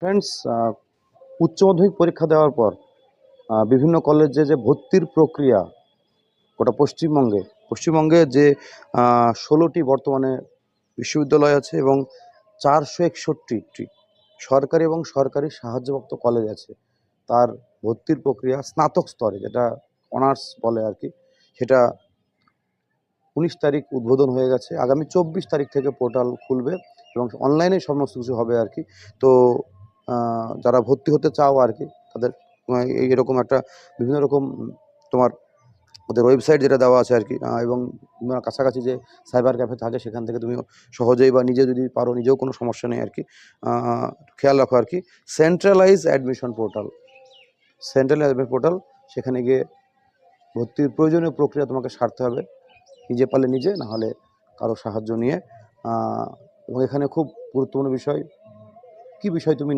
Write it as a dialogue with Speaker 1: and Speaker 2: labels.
Speaker 1: Friends, উচ্চ মাধ্যমিক পরীক্ষা দেওয়ার পর বিভিন্ন কলেজে যে ভর্তির প্রক্রিয়া, গোটা পশ্চিমবঙ্গে যে ১৬টি বর্তমানে বিশ্ববিদ্যালয় আছে এবং ৪৬১টি সরকারি এবং সরকারি সাহায্যপ্রাপ্ত কলেজ আছে। তার ভর্তির প্রক্রিয়া স্নাতক স্তরে, যেটা অনার্স বলে আর কি, সেটা ১৯ তারিখ উদ্বোধন হয়ে গেছে। আগামী ২৪ তারিখ থেকে পোর্টাল খুলবে এবং অনলাইনে সমস্ত কিছু হবে আর কি। তো যারা ভর্তি হতে চাও আর কি, তাদের এরকম একটা বিভিন্ন রকম তোমার ওদের ওয়েবসাইট যেটা দেওয়া আছে আর কি, এবং কাছাকাছি যে সাইবার ক্যাফে থাকে সেখান থেকে তুমি সহজেই বা নিজে যদি পারো, নিজেও কোনো সমস্যা নেই আর কি, খেয়াল রাখো আর কি। সেন্ট্রালাইজ অ্যাডমিশন পোর্টাল, সেখানে গিয়ে ভর্তির প্রয়োজনীয় প্রক্রিয়া তোমাকে সারতে হবে, নিজে পারলে নিজে, না হলে কারো সাহায্য নিয়ে। এবং এখানে খুব গুরুত্বপূর্ণ বিষয়, কি বিষয় তুমি